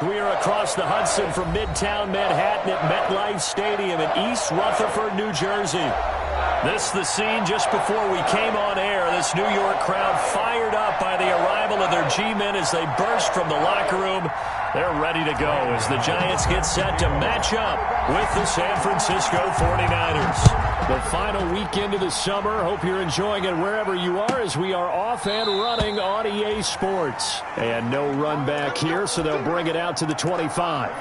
We are across the Hudson from Midtown Manhattan at MetLife Stadium in East Rutherford, New Jersey. This is the scene just before we came on air. This New York crowd fired up by the arrival of their G-men as they burst from the locker room. They're ready to go as the Giants get set to match up with the San Francisco 49ers. The final weekend of the summer. Hope you're enjoying it wherever you are as we are off and running on EA Sports. And no run back here, so they'll bring it out to the 25.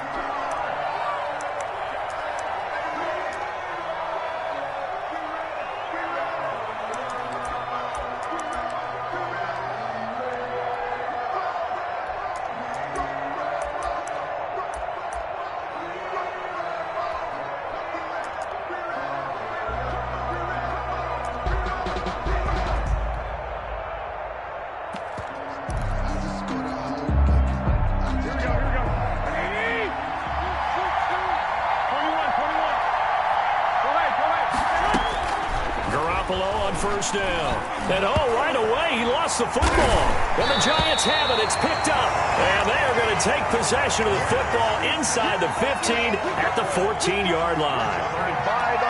First down. And right away, he lost the football. And the Giants have it. It's picked up. And they are going to take possession of the football inside the 15 at the 14-yard line.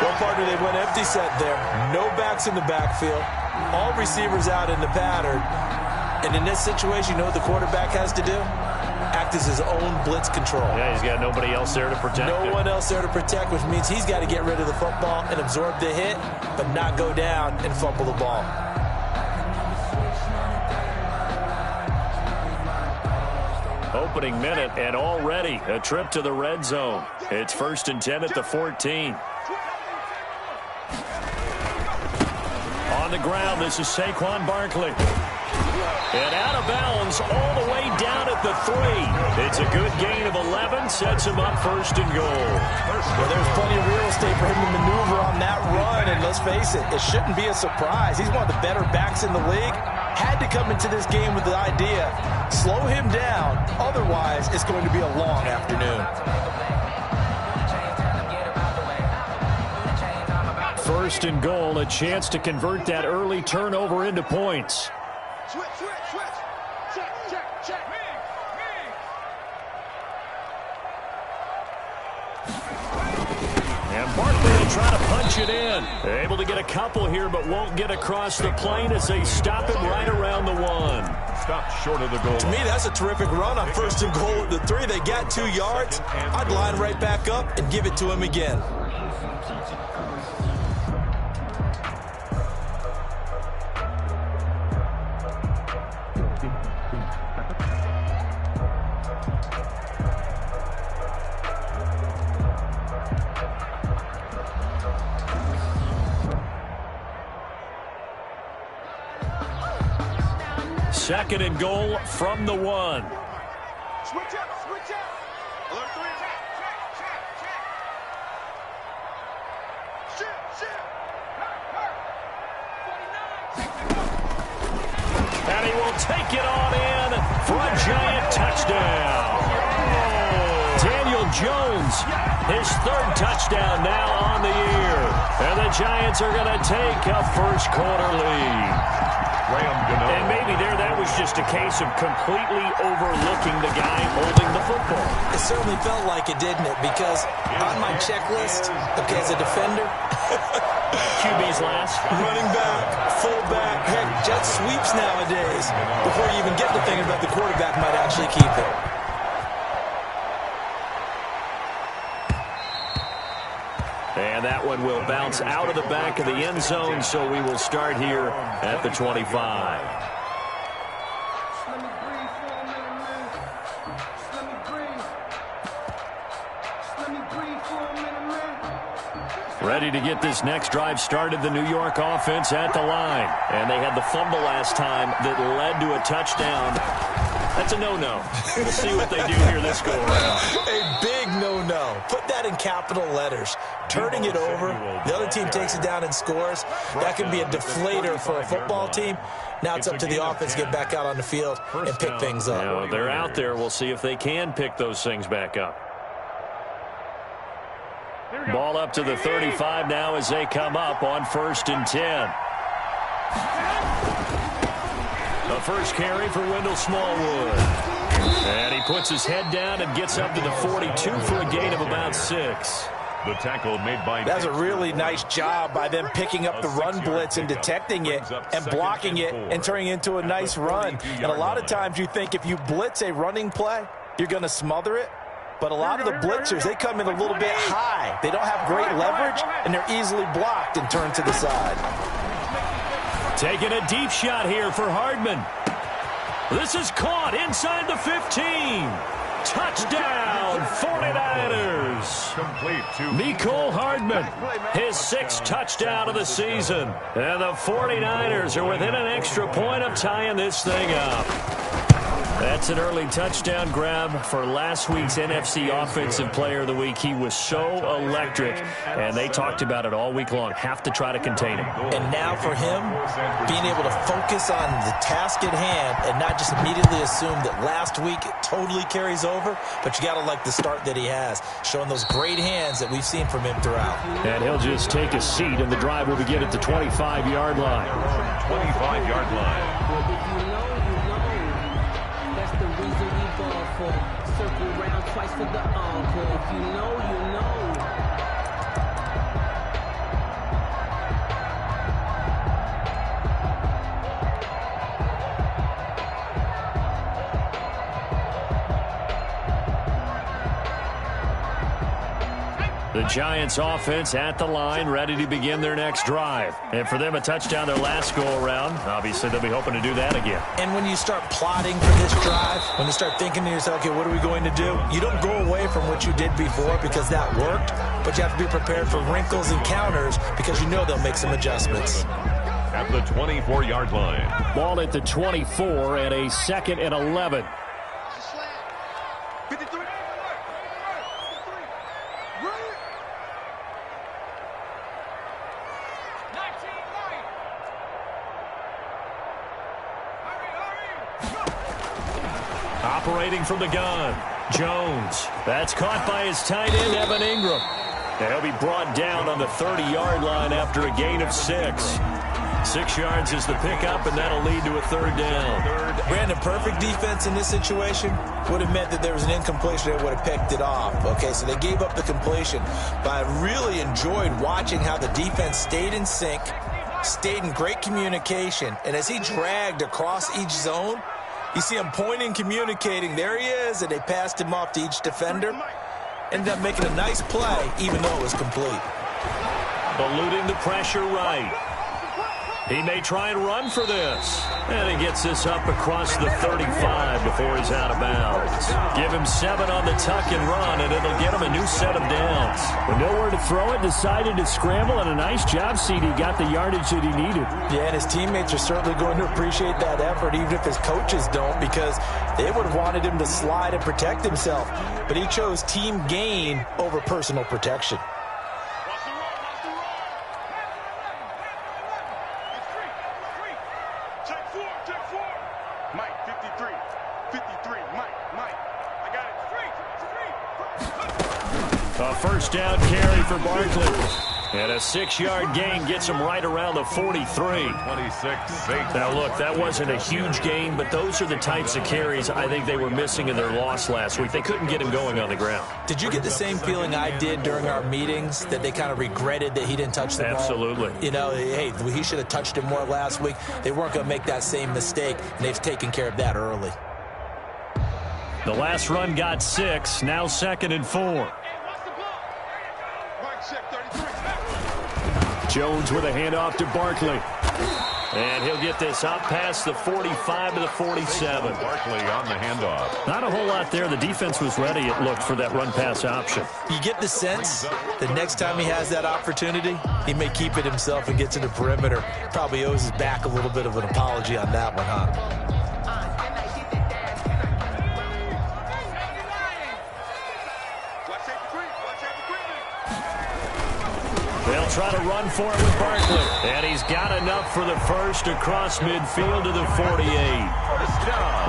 Well, partner, they went empty set there. No backs in the backfield. All receivers out in the pattern. And in this situation, you know what the quarterback has to do? Act as his own blitz control. Yeah, he's got nobody else there to protect him. No one else there to protect, which means he's got to get rid of the football and absorb the hit, but not go down and fumble the ball. Opening minute, and already a trip to the red zone. It's 1st and 10 at the 14. On the ground, this is Saquon Barkley. And out of bounds all the way down at the 3. It's a good gain of 11. Sets him up 1st and goal. Well, there's plenty of real estate for him to maneuver on that run. And let's face it, it shouldn't be a surprise. He's one of the better backs in the league. Had to come into this game with the idea, slow him down. Otherwise, it's going to be a long afternoon. 1st and goal, a chance to convert that early turnover into points. And Barkley will try to punch it in. Able to get a couple here, but won't get across the plane as they stop him right around the 1. Stop short of the goal. To me, that's a terrific run on 1st and goal at the 3. They got 2 yards. I'd line right back up and give it to him again. Second and goal from the 1. Switch up, switch up. Alert 3. Check. And he will take it on in for a Giant touchdown. Daniel Jones, his 3rd touchdown now on the year. And the Giants are going to take a first quarter lead. And maybe that was just a case of completely overlooking the guy holding the football. It certainly felt like it, didn't it? Because on my checklist, okay, as a defender, QB's last. Running back, fullback, heck, jet sweeps nowadays. Before you even get to thinking about the quarterback might actually keep it. And that one will bounce out of the back of the end zone, so we will start here at the 25. Ready to get this next drive started, the New York offense at the line. And they had the fumble last time that led to a touchdown. That's a no-no. We'll see what they do here this go-around. A big no-no. Put that in capital letters. Turning it over, the other team takes it down and scores. That can be a deflator for a football team. Now it's up to the offense to get back out on the field and pick things up. You know, they're out there. We'll see if they can pick those things back up. Ball up to the 35 now as they come up on 1st and 10. The first carry for Wendell Smallwood. And he puts his head down and gets up to the 42 for a gain of about 6. The tackle made by... That's a really nice job by them picking up the run blitz and detecting it and blocking it and turning it into a nice run. And a lot of times you think if you blitz a running play, you're going to smother it. But a lot of the blitzers, they come in a little bit high. They don't have great leverage, and they're easily blocked and turned to the side. Taking a deep shot here for Hardman. This is caught inside the 15. Touchdown, 49ers. Complete to Mecole Hardman, his 6th touchdown of the season. And the 49ers are within an extra point of tying this thing up. That's an early touchdown grab for last week's NFC Offensive Player of the Week. He was so electric, and they talked about it all week long. Have to try to contain him. And now for him, being able to focus on the task at hand and not just immediately assume that last week it totally carries over, but you got to like the start that he has, showing those great hands that we've seen from him throughout. And he'll just take a seat, and the drive will begin at the 25-yard line. 25-yard line. Circle round twice for the encore. If you know, you know. The Giants offense at the line, ready to begin their next drive. And for them, a touchdown their last go-around. Obviously, they'll be hoping to do that again. And when you start plotting for this drive, when you start thinking to yourself, okay, what are we going to do? You don't go away from what you did before because that worked, but you have to be prepared for wrinkles and counters because you know they'll make some adjustments. At the 24-yard line. Ball at the 24 and a 2nd and 11. Operating from the gun, Jones. That's caught by his tight end, Evan Ingram. And he'll be brought down on the 30-yard line after a gain of 6. 6 yards is the pickup, and that'll lead to a 3rd down. Brandon, perfect defense in this situation would have meant that there was an incompletion that would have picked it off. Okay, so they gave up the completion. But I really enjoyed watching how the defense stayed in sync, stayed in great communication, and as he dragged across each zone, you see him pointing, communicating. There he is, and they passed him off to each defender. Ended up making a nice play, even though it was complete. Eluding the pressure right. He may try and run for this. And he gets this up across the 35 before he's out of bounds. Give him 7 on the tuck and run, and it'll get him a new set of downs. With nowhere to throw it, decided to scramble, and a nice job, CD. Got the yardage that he needed. Yeah, and his teammates are certainly going to appreciate that effort, even if his coaches don't, because they would have wanted him to slide and protect himself. But he chose team gain over personal protection. A 1st down carry for Barkley. And a 6-yard gain gets him right around the 43. 26. Now, look, that wasn't a huge gain, but those are the types of carries I think they were missing in their loss last week. They couldn't get him going on the ground. Did you get the same feeling I did during our meetings, that they kind of regretted that he didn't touch the ball? Absolutely. You know, hey, he should have touched it more last week. They weren't going to make that same mistake, and they've taken care of that early. The last run got 6, now 2nd and 4. Jones with a handoff to Barkley. And he'll get this up past the 45 to the 47. Barkley on the handoff. Not a whole lot there. The defense was ready, it looked, for that run-pass option. You get the sense that next time he has that opportunity, he may keep it himself and get to the perimeter. Probably owes his back a little bit of an apology on that one, huh? They'll try to run for it with Barkley. And he's got enough for the first across midfield to the 48.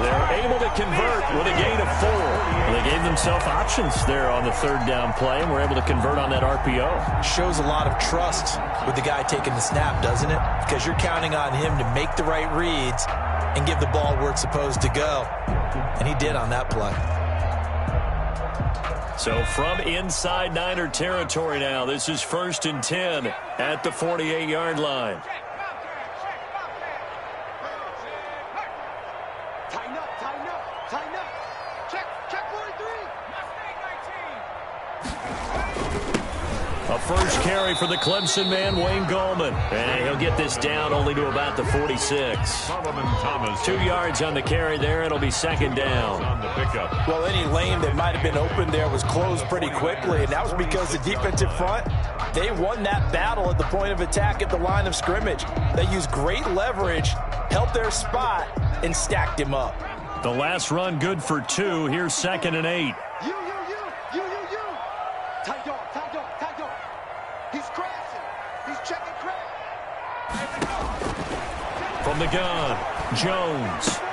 They're able to convert with a gain of 4. Well, they gave themselves options there on the 3rd down play, and were able to convert on that RPO. Shows a lot of trust with the guy taking the snap, doesn't it? Because you're counting on him to make the right reads and give the ball where it's supposed to go. And he did on that play. So from inside Niner territory now, this is 1st and 10 at the 48-yard line. Tighten up, tighten up, tighten up. Check 43. A first carry for the Clemson man, Wayne Gallman. And he'll get this down only to about the 46. Solomon Thomas. 2 yards on the carry there. It'll be 2nd down. On the pickup. Well, any lane that might have been open there was closed pretty quickly, and that was because the defensive front, they won that battle at the point of attack at the line of scrimmage. They used great leverage, held their spot, and stacked him up. The last run good for 2. Here's 2nd and 8. You. Tight dog. He's crashing. He's checking crash. From the gun, Jones.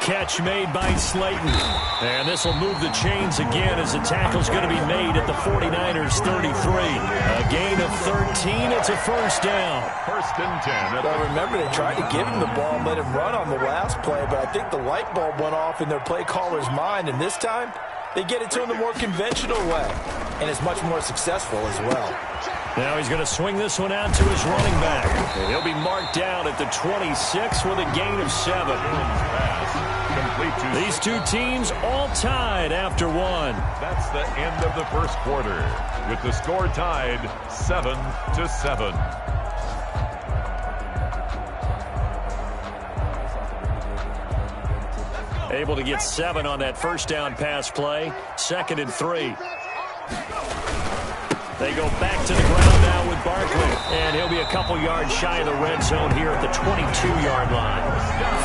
Catch made by Slayton. And this will move the chains again as the tackle's going to be made at the 49ers 33. A gain of 13. It's a first down. 1st and 10. Well, remember, they tried to give him the ball and let him run on the last play, but I think the light bulb went off in their play caller's mind, and this time they get it to him the more conventional way, and it's much more successful as well. Now he's going to swing this one out to his running back. And he'll be marked down at the 26 with a gain of 7. These two teams all tied after 1. That's the end of the first quarter, with the score tied 7-7. Able to get 7 on that first down pass play. 2nd and 3. They go back to the ground now with Barkley. And he'll be a couple yards shy of the red zone here at the 22-yard line.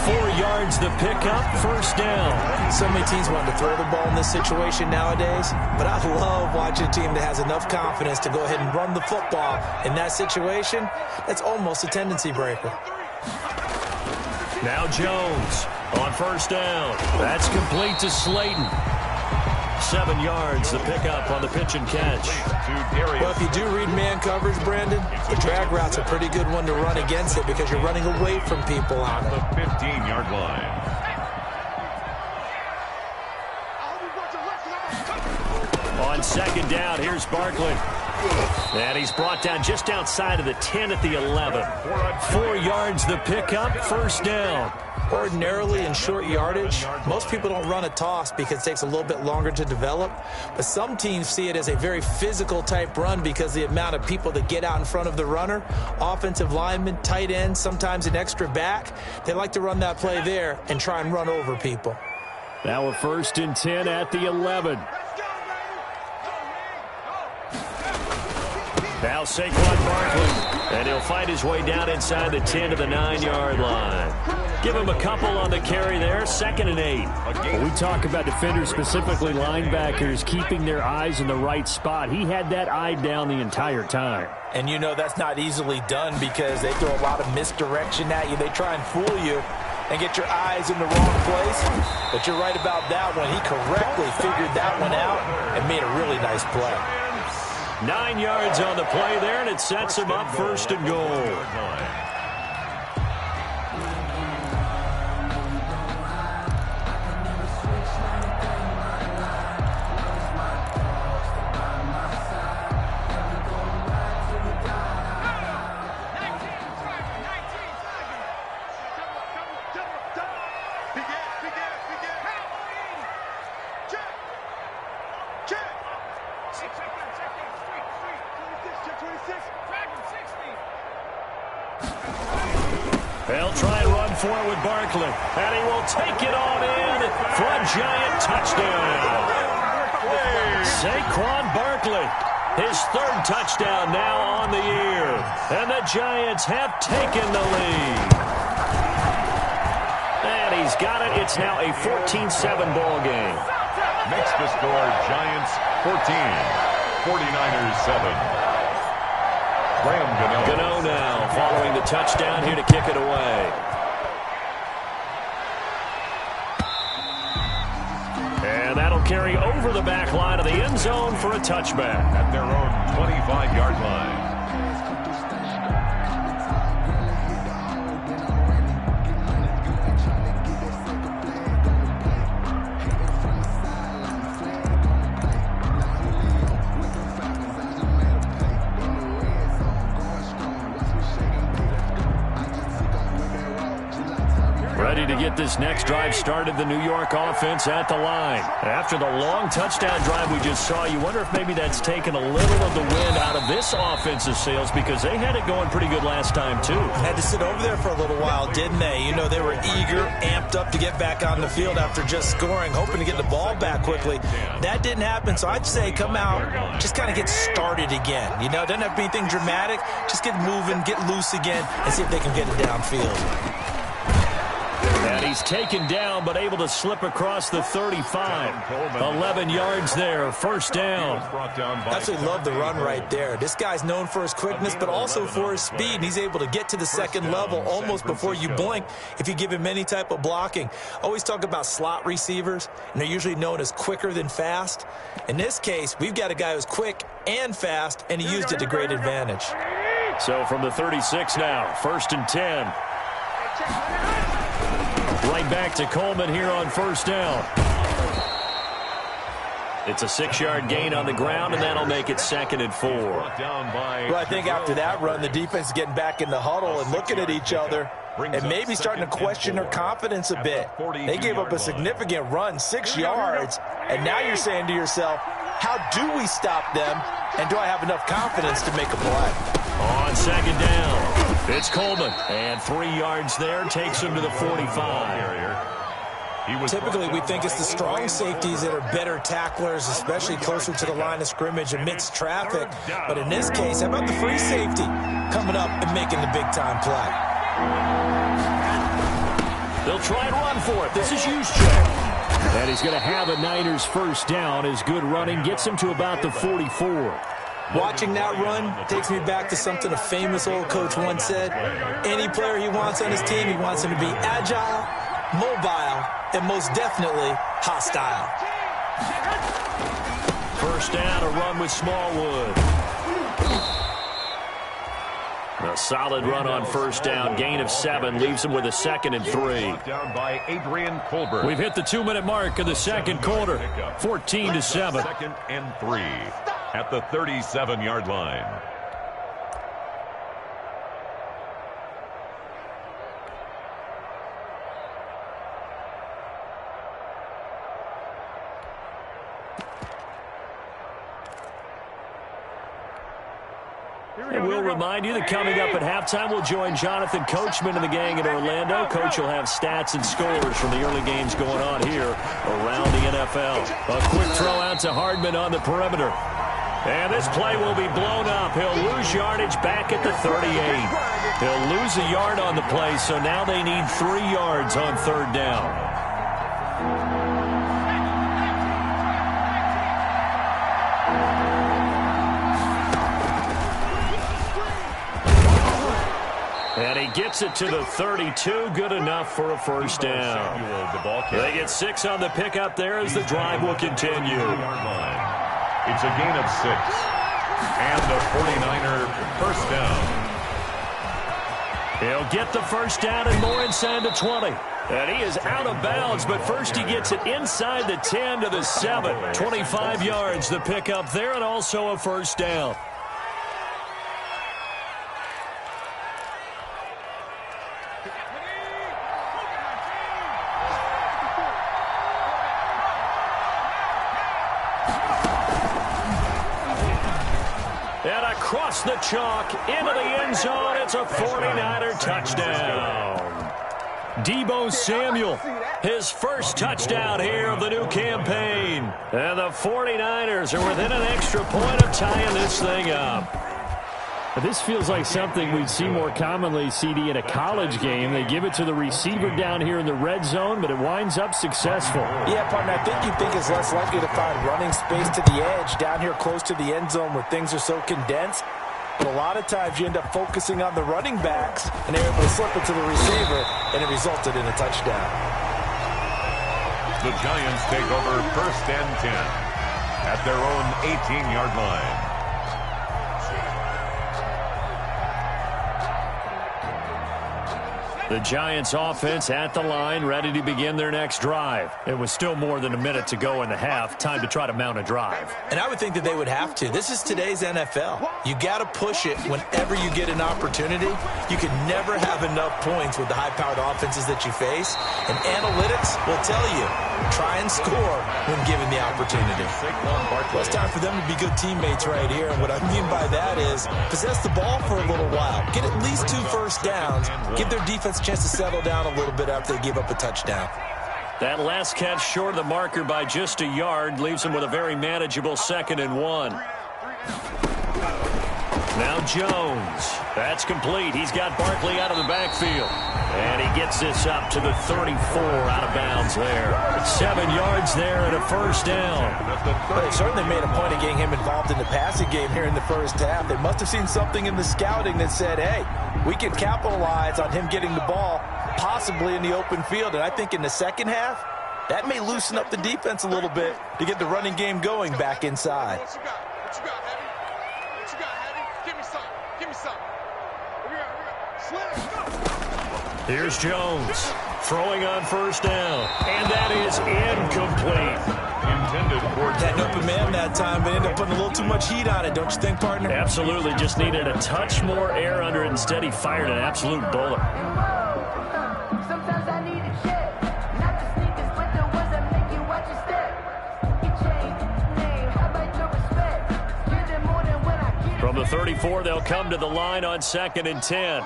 4 yards the pickup, first down. So many teams want to throw the ball in this situation nowadays, but I love watching a team that has enough confidence to go ahead and run the football. In that situation, that's almost a tendency breaker. Now Jones on first down. That's complete to Slayton. 7 yards, the pickup on the pitch and catch. Well, if you do read man coverage, Brandon, the drag route's a pretty good one to run against it because you're running away from people on it. The 15-yard line. On 2nd down, here's Barkley. And he's brought down just outside of the 10 at the 11. 4 yards the pickup, first down. Ordinarily in short yardage, most people don't run a toss because it takes a little bit longer to develop. But some teams see it as a very physical type run because the amount of people that get out in front of the runner, offensive linemen, tight ends, sometimes an extra back, they like to run that play there and try and run over people. Now a 1st and 10 at the 11. Now Saquon Barkley, and he'll find his way down inside the 10 to the 9-yard line. Give him a couple on the carry there, 2nd and 8. When we talk about defenders, specifically linebackers, keeping their eyes in the right spot, he had that eye down the entire time. And you know that's not easily done because they throw a lot of misdirection at you. They try and fool you and get your eyes in the wrong place. But you're right about that one. He correctly figured that one out and made a really nice play. 9 yards on the play there, and it sets him up 1st and goal. They'll try and run for it with Barkley. And he will take it on in for a giant touchdown. Saquon Barkley, his 3rd touchdown now on the year. And the Giants have taken the lead. And he's got it. It's now a 14-7 ball game. Makes the score Giants 14, 49ers 7. Gano now following the touchdown here to kick it away. And that'll carry over the back line of the end zone for a touchback. At their own 25-yard line. get this next drive started, the New York offense at the line. After the long touchdown drive we just saw, you wonder if maybe that's taken a little of the wind out of this offensive sails because they had it going pretty good last time too. Had to sit over there for a little while, didn't they? You know, they were eager, amped up to get back on the field after just scoring, hoping to get the ball back quickly. That didn't happen, so I'd say come out, just kind of get started again. You know, it doesn't have to be anything dramatic. Just get moving, get loose again, and see if they can get it downfield. And he's taken down, but able to slip across the 35. 11 yards there, first down. I absolutely love the run right there. This guy's known for his quickness, but also for his speed. And he's able to get to the second level almost before you blink if you give him any type of blocking. Always talk about slot receivers, and they're usually known as quicker than fast. In this case, we've got a guy who's quick and fast, and he used it to great advantage. So from the 36 now, 1st and 10. Right back to Coleman here on first down. It's a 6-yard gain on the ground, and that'll make it 2nd and 4. Well, I think after that run, the defense is getting back in the huddle and looking at each other and maybe starting to question their confidence a bit. They gave up a significant run, 6 yards, and now you're saying to yourself, how do we stop them, and do I have enough confidence to make a play? On 2nd down, it's Coleman, and 3 yards there takes him to the 45. Typically, we think it's the strong safeties that are better tacklers, especially closer to the line of scrimmage amidst traffic. But in this case, how about the free safety coming up and making the big-time play? They'll try and run for it. This is Juszczyk. And he's going to have a Niners first down. His good running gets him to about the 44. Watching that run takes me back to something a famous old coach once said. Any player he wants on his team, he wants him to be agile, mobile, and most definitely hostile. First down, a run with Smallwood. A solid run on first down. Gain of 7 leaves him with a 2nd and 3. Down by Adrian Colbert. We've hit the 2-minute mark of the second quarter. 14-7. 2nd and 3 at the 37-yard line. And we'll remind you that coming up at halftime, we'll join Jonathan Coachman and the gang in Orlando. Coach will have stats and scores from the early games going on here around the NFL. A quick throw out to Hardman on the perimeter. And this play will be blown up. He'll lose yardage back at the 38. He'll lose a yard on the play, so now they need 3 yards on 3rd down. And he gets it to the 32. Good enough for a first down. They get 6 on the pickup there as the drive will continue. It's a gain of 6. And the 49er first down. He'll get the first down and more inside the 20. And he is out of bounds, but first he gets it inside the 10 to the 7. 25 yards the pickup there, and also a first down. And across the chalk, into the end zone, it's a 49er touchdown. Deebo Samuel, his first touchdown here of the new campaign. And the 49ers are within an extra point of tying this thing up. This feels like something we'd see more commonly, CD, in a college game. They give it to the receiver down here in the red zone, but it winds up successful. Yeah, partner, I think you think it's less likely to find running space to the edge down here close to the end zone where things are so condensed. But a lot of times you end up focusing on the running backs, and they're able to slip it to the receiver, and it resulted in a touchdown. The Giants take over 1st and 10 at their own 18-yard line. The Giants offense at the line, ready to begin their next drive. It was still more than a minute to go in the half. Time to try to mount a drive. And I would think that they would have to. This is today's NFL. You got to push it whenever you get an opportunity. You can never have enough points with the high-powered offenses that you face. And analytics will tell you, try and score when given the opportunity. Well, it's time for them to be good teammates right here. And what I mean by that is possess the ball for a little while. Get at least 2 first downs. Give their defense a chance to settle down a little bit after they give up a touchdown. That last catch short of the marker by just a yard leaves him with a very manageable 2nd and 1. Now Jones. That's complete. He's got Barkley out of the backfield. And he gets this up to the 34 out of bounds there. 7 yards there and a first down. Well, they certainly made a point of getting him involved in the passing game here in the first half. They must have seen something in the scouting that said, hey, we can capitalize on him getting the ball possibly in the open field. And I think in the second half, that may loosen up the defense a little bit to get the running game going back inside. What you got, Heavy? What you got, Heavy? Give me some. Give me some. Here we go. Here's Jones throwing on first down. And that is incomplete. Intended for Had an open man that time, but ended up putting a little too much heat on it, don't you think, partner? Absolutely. Just needed a touch more air under it. Instead, he fired an absolute bullet. Sometimes I need a check, not the sneakers, but the ones that make you watch your step. You change name, how about your respect? Give them more than when I get. From the 34, they'll come to the line on 2nd and 10.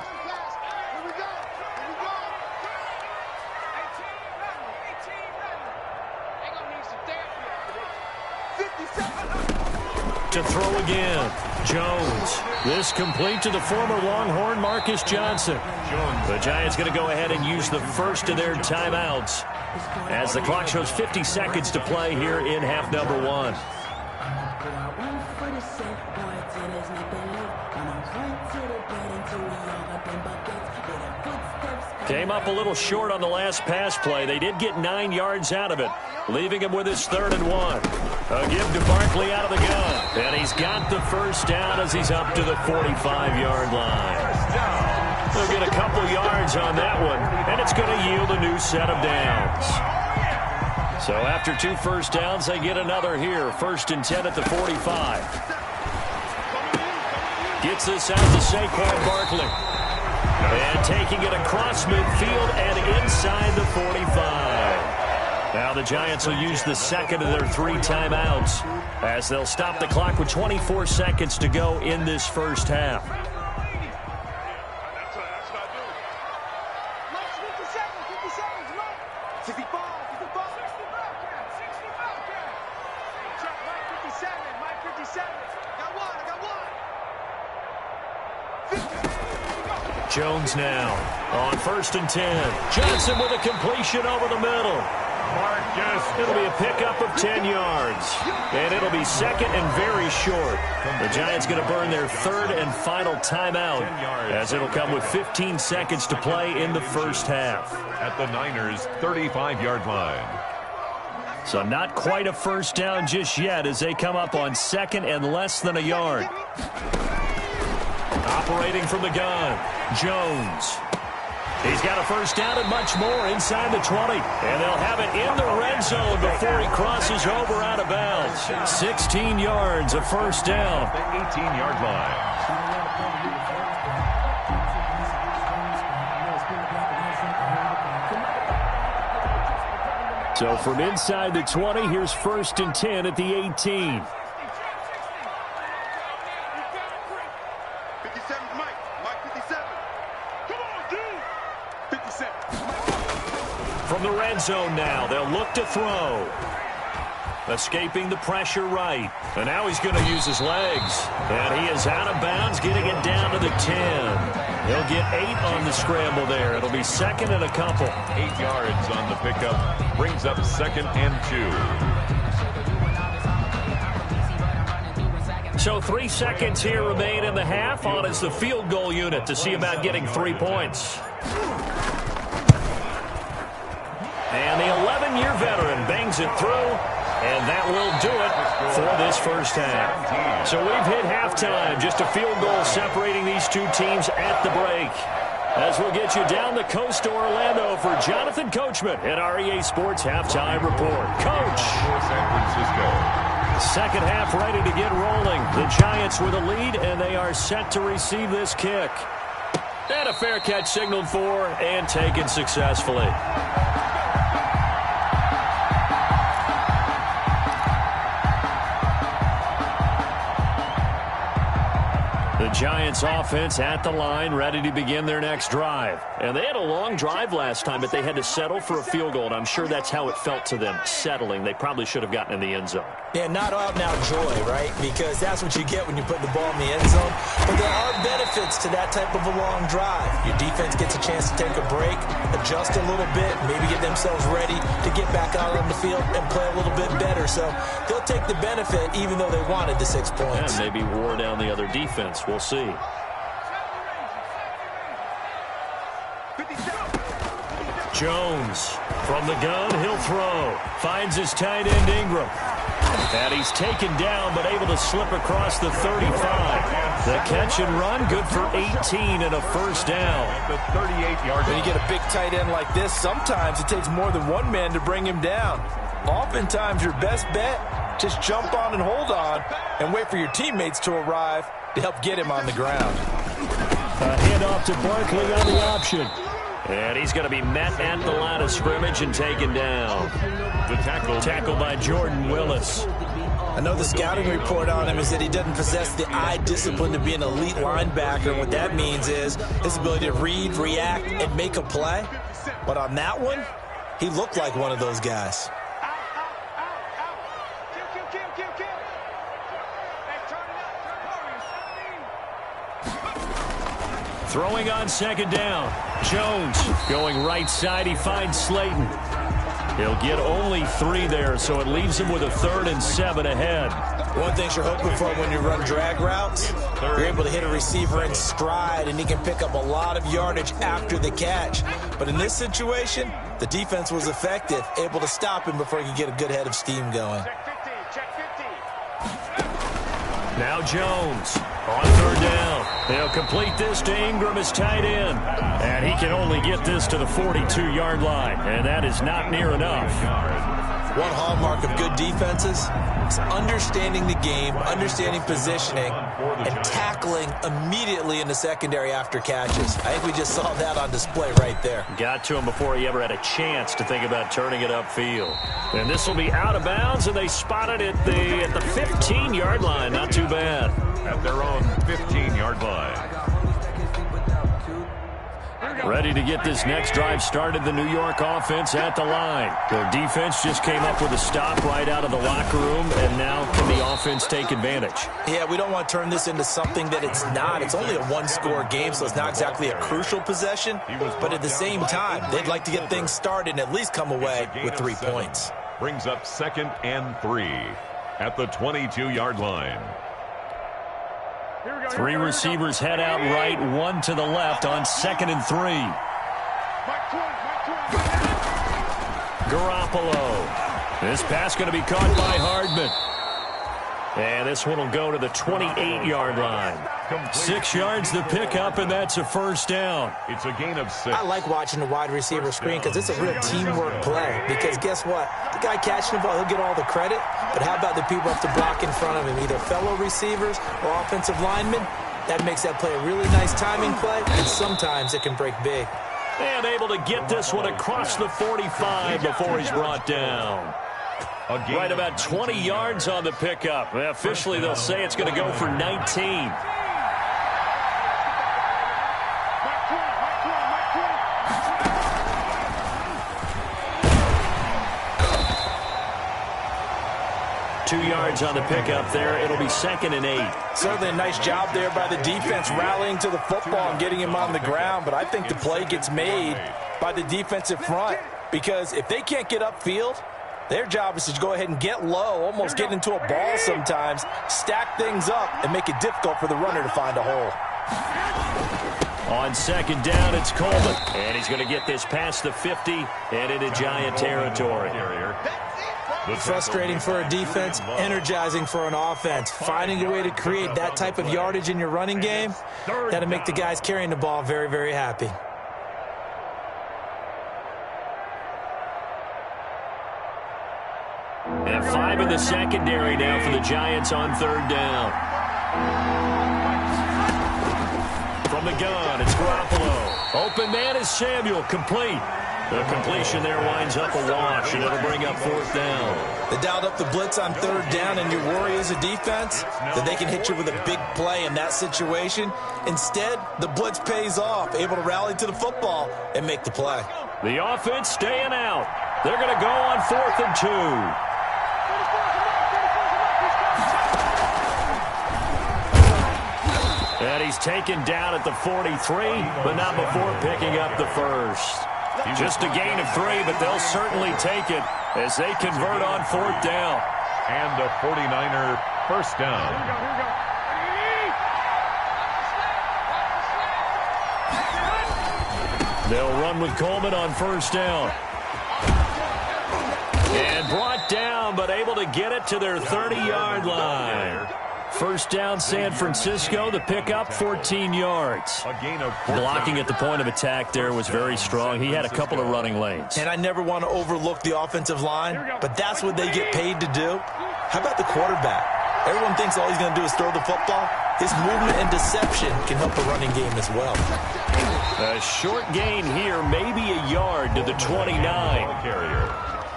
To throw again, Jones. This complete to the former Longhorn Marcus Johnson. The Giants going to go ahead and use the first of their timeouts as the clock shows 50 seconds to play here in half number 1. Came up a little short on the last pass play. They did get 9 yards out of it, leaving him with his 3rd and 1. A give to Barkley out of the gun. And he's got the first down as he's up to the 45-yard line. They'll get a couple yards on that one, and it's going to yield a new set of downs. So after 2 first downs, they get another here. 1st and 10 at the 45. Gets this out to Saquon Barkley. And taking it across midfield and inside the 45. Now the Giants will use the second of their 3 timeouts as they'll stop the clock with 24 seconds to go in this first half. Jones now on 1st and 10. Johnson with a completion over the middle. It'll be a pickup of 10 yards. And it'll be 2nd and very short. The Giants going to burn their 3rd and final timeout as it'll come with 15 seconds to play in the first half. At the Niners' 35-yard line. So not quite a first down just yet as they come up on 2nd and less than a yard. Operating from the gun, Jones. He's got a first down and much more inside the 20. And they'll have it in the red zone before he crosses over out of bounds. 16 yards, a first down. The 18-yard line. So from inside the 20, here's 1st and 10 at the 18. From the red zone now, they'll look to throw. Escaping the pressure right. And now he's going to use his legs. And he is out of bounds, getting it down to the 10. He'll get 8 on the scramble there. It'll be 2nd and a couple. 8 yards on the pickup. Brings up 2nd and 2. So 3 seconds here remain in the half. On is the field goal unit to see about getting 3 points. And the 11-year veteran bangs it through, and that will do it for this first half. So we've hit halftime, just a field goal separating these two teams at the break. as we'll get you down the coast to Orlando for Jonathan Coachman at our EA Sports Halftime Report. Coach. For San Francisco. Second half ready to get rolling. The Giants with a lead, and they are set to receive this kick. And a fair catch signaled for and taken successfully. The Giants offense at the line, ready to begin their next drive. And they had a long drive last time, but they had to settle for a field goal, and I'm sure that's how it felt to them, settling. They probably should have gotten in the end zone. Yeah, not out-and-out joy, right? Because that's what you get when you put the ball in the end zone. But there are benefits to that type of a long drive. Your defense gets a chance to take a break, adjust a little bit, maybe get themselves ready to get back out on the field and play a little bit better. So they'll take the benefit even though they wanted the 6 points. And maybe wore down the other defense. We'll see. Jones from the gun, he'll throw. Finds his tight end Ingram. And he's taken down but able to slip across the 35. The catch and run good for 18 and a first down. The 38-yard. When you get a big tight end like this, sometimes it takes more than one man to bring him down. Oftentimes your best bet, just jump on and hold on and wait for your teammates to arrive to help get him on the ground. A handoff to Barkley on the option. And he's going to be met at the line of scrimmage and taken down. The tackle by Jordan Willis. I know the scouting report on him is that he doesn't possess the eye discipline to be an elite linebacker. And what that means is his ability to read, react, and make a play. But on that one, he looked like one of those guys. Throwing on second down. Jones going right side. He finds Slayton. He'll get only 3 there, so it leaves him with a 3rd and 7 ahead. One thing you're hoping for when you run drag routes, you're able to hit a receiver in stride, and he can pick up a lot of yardage after the catch. But in this situation, the defense was effective, able to stop him before he could get a good head of steam going. Now Jones on 3rd down. They'll complete this to Ingram as tight end. And he can only get this to the 42-yard line. And that is not near enough. One hallmark of good defenses is understanding the game, understanding positioning, and tackling immediately in the secondary after catches. I think we just saw that on display right there. Got to him before he ever had a chance to think about turning it upfield. And this will be out of bounds, and they spotted it at the 15-yard line. Not too bad. At their own 15-yard line. Ready to get this next drive started, the New York offense at the line. Their defense just came up with a stop right out of the locker room, and now can the offense take advantage? Yeah, we don't want to turn this into something that it's not. It's only a one-score game, so it's not exactly a crucial possession. But at the same time, they'd like to get things started and at least come away with 3 points. Brings up 2nd and 3 at the 22-yard line. 3 receivers head out right, 1 to the left on 2nd and 3. Garoppolo. This pass going to be caught by Hardman. And this one will go to the 28-yard line. 6 yards the pickup, and that's a first down. It's a gain of 6. I like watching the wide receiver screen because it's a real teamwork play. Because guess what? The guy catching the ball, he'll get all the credit. But how about the people who have to block in front of him, either fellow receivers or offensive linemen? That makes that play a really nice timing play, and sometimes it can break big. And able to get this one across the 45 before he's brought down. Right about 20 yards on the pickup. Officially, they'll say it's going to go for 19. Two yards on the pickup there. It'll be 2nd and 8. Certainly a nice job there by the defense rallying to the football and getting him on the ground. But I think the play gets made by the defensive front because if they can't get upfield, their job is to go ahead and get low, almost get into a ball sometimes, stack things up, and make it difficult for the runner to find a hole. On 2nd down, it's Coleman. And he's going to get this past the 50 and into Giant territory. Frustrating for a defense, energizing for an offense. Finding a way to create that type of yardage in your running game, that'll make the guys carrying the ball very, very happy. And 5 in the secondary now for the Giants on 3rd down. From the gun, it's Garoppolo. Open man is Samuel, complete. The completion there winds up a wash, and it'll bring up 4th down. They dialed up the blitz on 3rd down, and your worry as a defense that they can hit you with a big play in that situation. Instead, the blitz pays off, able to rally to the football and make the play. The offense staying out. They're going to go on 4th and 2. And he's taken down at the 43, but not before picking up the first. Just a gain of 3, but they'll certainly take it as they convert on 4th down. And a 49er first down. They'll run with Coleman on 1st down. And brought down, but able to get it to their 30-yard line. First down, San Francisco. The pickup, 14 yards. Blocking at the point of attack there was very strong. He had a couple of running lanes. And I never want to overlook the offensive line, but that's what they get paid to do. How about the quarterback? Everyone thinks all he's going to do is throw the football. His movement and deception can help the running game as well. A short gain here, maybe a yard to the 29.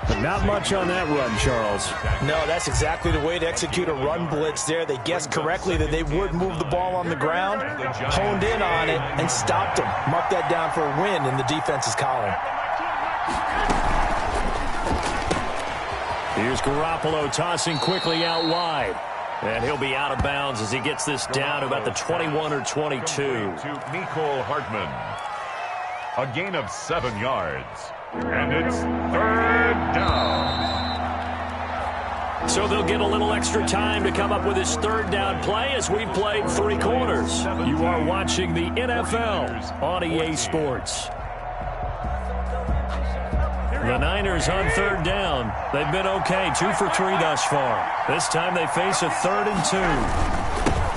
But not much on that run, Charles. No, that's exactly the way to execute a run blitz there. They guessed correctly that they would move the ball on the ground, honed in on it, and stopped them. Mark that down for a win in the defense's column. Here's Garoppolo tossing quickly out wide. And he'll be out of bounds as he gets this down to about the 21 or 22. To Nicole Hartman. A gain of 7 yards. And it's 3rd down. So they'll get a little extra time to come up with his 3rd down play as we've played 3 quarters. You are watching the NFL on EA Sports. The Niners on 3rd down. They've been okay, 2 for 3 thus far. This time they face a 3rd and 2.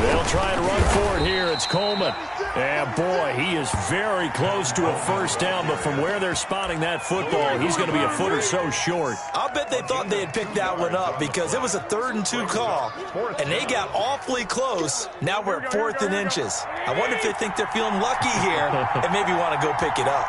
They'll try and run for it here. It's Coleman. And, boy, he is very close to a first down, but from where they're spotting that football, he's going to be a foot or so short. I'll bet they thought they had picked that one up because it was a 3rd and 2 call, and they got awfully close. Now we're at 4th and inches. I wonder if they think they're feeling lucky here and maybe want to go pick it up.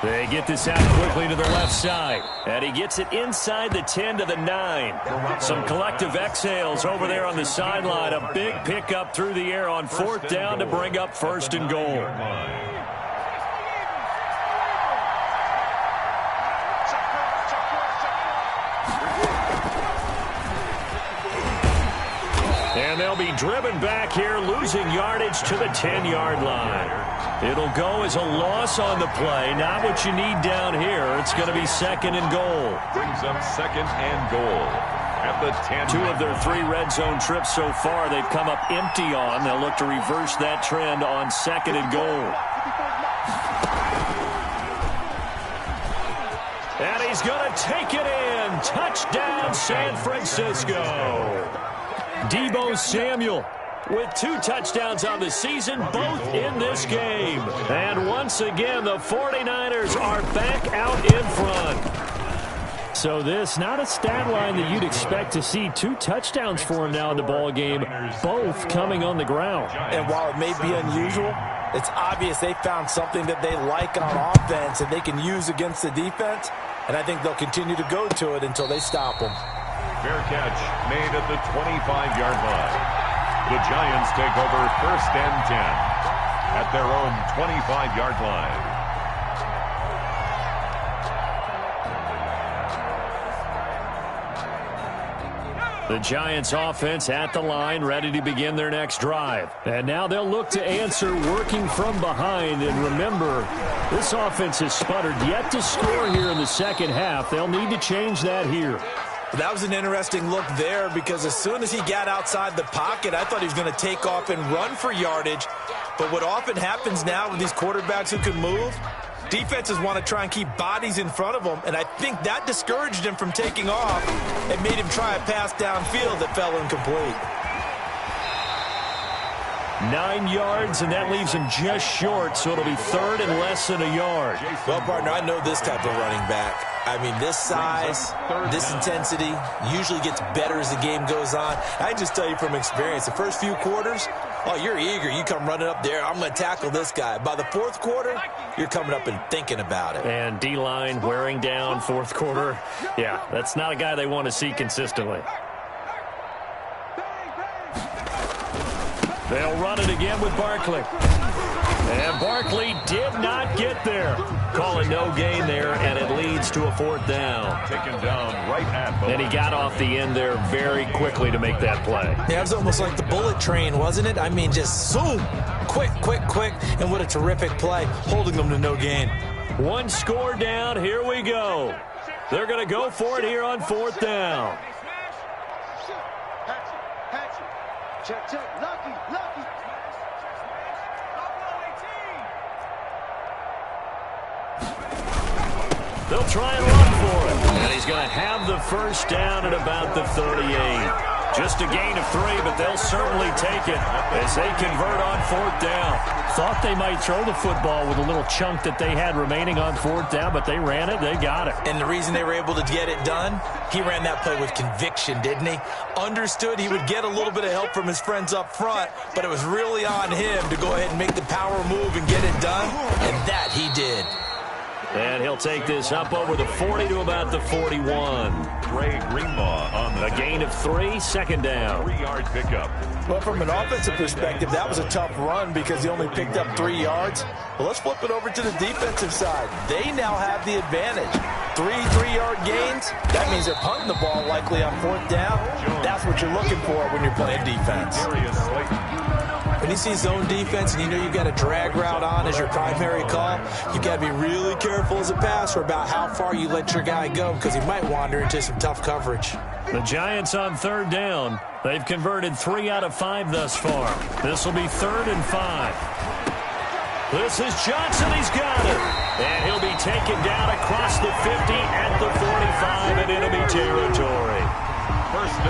They get this out quickly to the left side. And he gets it inside the 10 to the 9. Some collective exhales over there on the sideline. A big pickup through the air on 4th down to bring up 1st and goal. And they'll be driven back here, losing yardage to the 10-yard line. It'll go as a loss on the play. Not what you need down here. It's going to be 2nd and goal. Brings up 2nd and goal at the 10. 2 of their 3 red zone trips so far they've come up empty on. They'll look to reverse that trend on 2nd and goal. And he's going to take it in. Touchdown, San Francisco. Deebo Samuel with 2 touchdowns on the season, both in this game. And once again, the 49ers are back out in front. So this, not a stat line that you'd expect to see. 2 touchdowns for him now in the ball game, both coming on the ground. And while it may be unusual, it's obvious they found something that they like on offense and they can use against the defense. And I think they'll continue to go to it until they stop them. Fair catch made at the 25-yard line. The Giants take over 1st and 10 at their own 25-yard line. The Giants offense at the line, ready to begin their next drive. And now they'll look to answer working from behind. And remember, this offense has sputtered yet to score here in the second half. They'll need to change that here. That was an interesting look there because as soon as he got outside the pocket, I thought he was going to take off and run for yardage. But what often happens now with these quarterbacks who can move, Defenses want to try and keep bodies in front of him, and I think that discouraged him from taking off and made him try a pass downfield that fell incomplete. 9 yards, and that leaves him just short, so it'll be third and less than a yard. Well, partner, I know this type of running back. I mean, this size, this intensity usually gets better as the game goes on. I just tell you from experience, the first few quarters, oh, you're eager. You come running up there, I'm going to tackle this guy. By the fourth quarter, you're coming up and thinking about it. And D-line wearing down fourth quarter. Yeah, that's not a guy they want to see consistently. They'll run it again with Barkley. And Barkley did not get there. Calling no gain there, and it leads to a fourth down. Taken down right at the And he got off the end there very quickly to make that play. Yeah, it was almost like the bullet train, wasn't it? I mean, just zoom, quick, and what a terrific play, holding them to no gain. One score down, here we go. They're going to go for it here on fourth down. Check, lucky. They'll try and run for it. And he's going to have the first down at about the 38. Just a gain of 3, but they'll certainly take it as they convert on fourth down. Thought they might throw the football with a little chunk that they had remaining on fourth down, but they ran it, they got it. And the reason they were able to get it done, he ran that play with conviction, didn't he? Understood he would get a little bit of help from his friends up front, but it was really on him to go ahead and make the power move and get it done, and that he did. And he'll take this up over the 40 to about the 41. Trey Greenlaw on the A gain of 3, second down. 3-yard pickup. Well, from an offensive perspective, that was a tough run because he only picked up 3 yards. Well, let's flip it over to the defensive side. They now have the advantage. 3-3-yard gains, that means they're punting the ball likely on fourth down. That's what you're looking for when you're playing defense. Darius Slayton. When you see zone defense and you know you've got a drag route on as your primary call, you've got to be really careful as a passer about how far you let your guy go because he might wander into some tough coverage. The Giants on third down. They've converted 3 out of 5 thus far. This will be 3rd and 5. This is Johnson. He's got it. And he'll be taken down across the 50 at the 45 in enemy territory.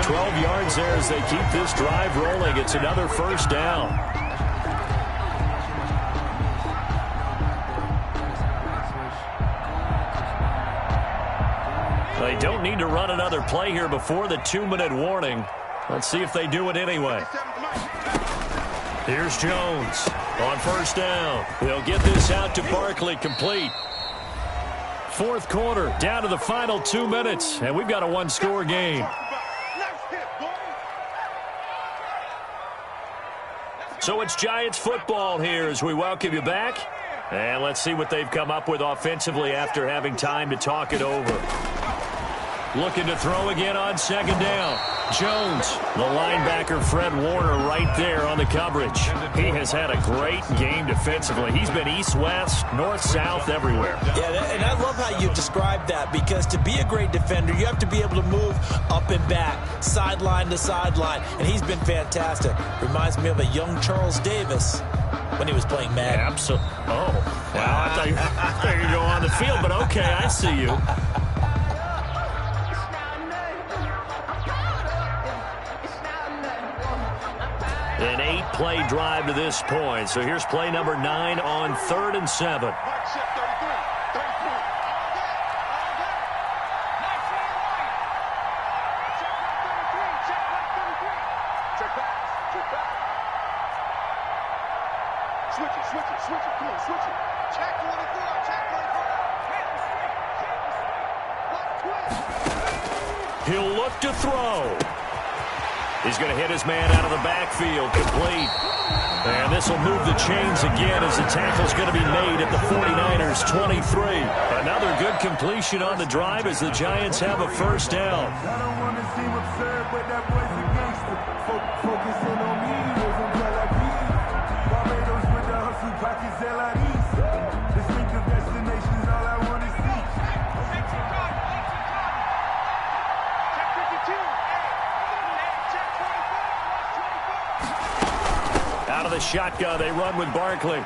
12 yards there as they keep this drive rolling. It's another first down. They don't need to run another play here before the 2-minute warning. Let's see if they do it anyway. Here's Jones on first down. They'll get this out to Barkley, complete. Fourth quarter, down to the final 2 minutes, and we've got a one-score game. So it's Giants football here as we welcome you back. And let's see what they've come up with offensively after having time to talk it over. Looking to throw again on second down. Jones, the linebacker Fred Warner right there on the coverage. He has had a great game defensively. He's been east-west, north-south, everywhere. Yeah, and I love how you describe that because to be a great defender, you have to be able to move up and back, sideline to sideline, and he's been fantastic. Reminds me of a young Charles Davis when he was playing Madden. Absolutely. Oh, wow. I thought you were going to go on the field, but okay, I see you. An 8-play drive to this point. So here's play number 9 on 3rd and 7. Switch it. Come on, switch it. Check 24. He'll look to throw. He's going to hit his man out of the backfield, complete. And this will move the chains again as the tackle's going to be made at the 49ers 23. Another good completion on the drive as the Giants have a first down. I don't want to seem absurd, but that boy's a gangster. Focusing on me, wasn't Tel Aviv. Barbados with the hustle, pockets LIDs. The strength of destination's all I want to see. Check 52. Check 24. Out of the shotgun, they run with Barkley.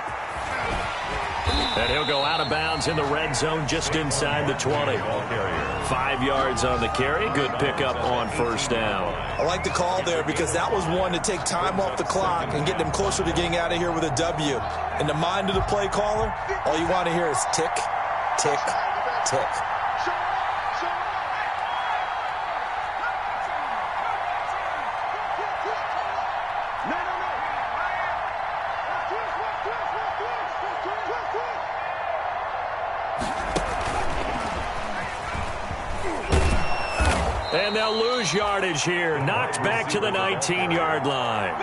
And he'll go out of bounds in the red zone just inside the 20. 5 yards on the carry. Good pickup on first down. I like the call there because that was one to take time off the clock and get them closer to getting out of here with a W. In the mind of the play caller, all you want to hear is tick, tick, tick. And they'll lose yardage here. Knocked back to the 19-yard line.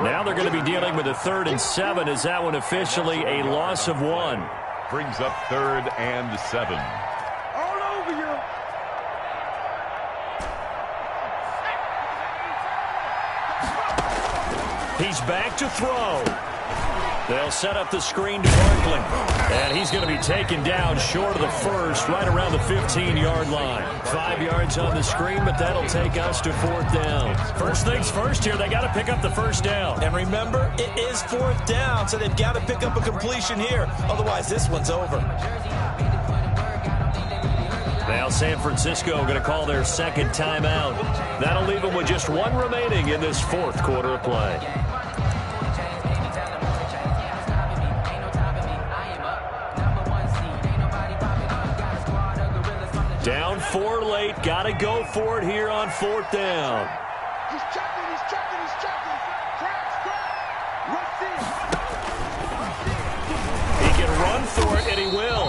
Now they're going to be dealing with a 3rd and 7. Is that one officially a loss of 1? Brings up 3rd and 7. All over you. He's back to throw. They'll set up the screen to Barkley. And he's going to be taken down short of the first, right around the 15-yard line. 5 yards on the screen, but that'll take us to 4th down. First things first here, they got to pick up the first down. And remember, it is 4th down, so they've got to pick up a completion here. Otherwise, this one's over. Now San Francisco going to call their 2nd timeout. That'll leave them with just 1 remaining in this 4th quarter of play. Down 4 late. Got to go for it here on 4th down. He's checking, he's checking, he's checking. Crack. Rush in. He can run for it, and he will.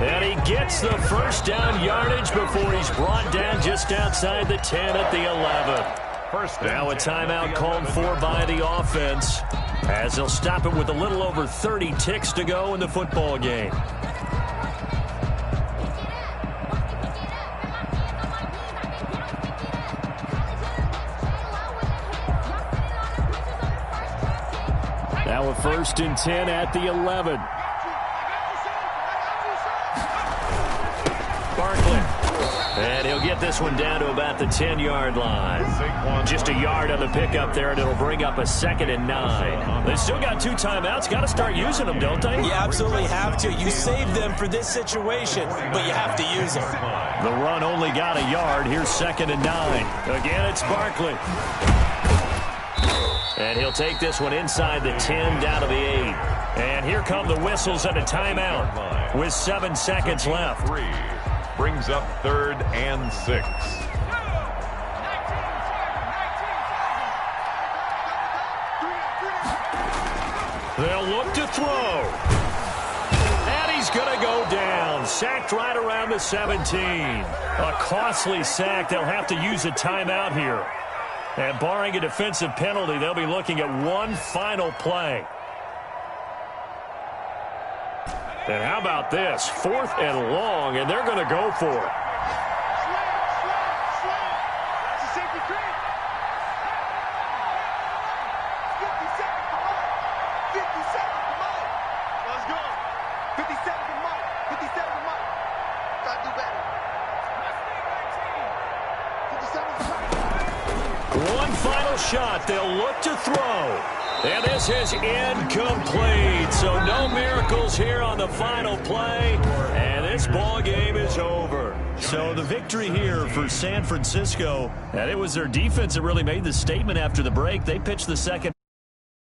And he gets the first down yardage before he's brought down just outside the 10 at the 11. Now a timeout called for by the offense, as they'll stop it with a little over 30 ticks to go in the football game. Now a 1st and 10 at the 11. Barkley. And he'll get this one down to about the 10-yard line. Just a yard on the pickup there, and it'll bring up a 2nd and 9. They still got 2 timeouts. Got to start using them, don't they? You absolutely have to. You save them for this situation, but you have to use them. The run only got a yard. Here's 2nd and 9. Again, it's Barkley. And he'll take this one inside the 10 down to the 8. And here come the whistles and a timeout with 7 seconds left. Brings up 3rd and 6. They'll look to throw. And he's going to go down. Sacked right around the 17. A costly sack. They'll have to use a timeout here. And barring a defensive penalty, they'll be looking at one final play. And how about this? 4th and long, and they're going to go for it. One final shot. They'll look to throw. And this is incomplete. So no miracles here on the final play. And this ball game is over. So the victory here for San Francisco. And it was their defense that really made the statement after the break. They pitched the second.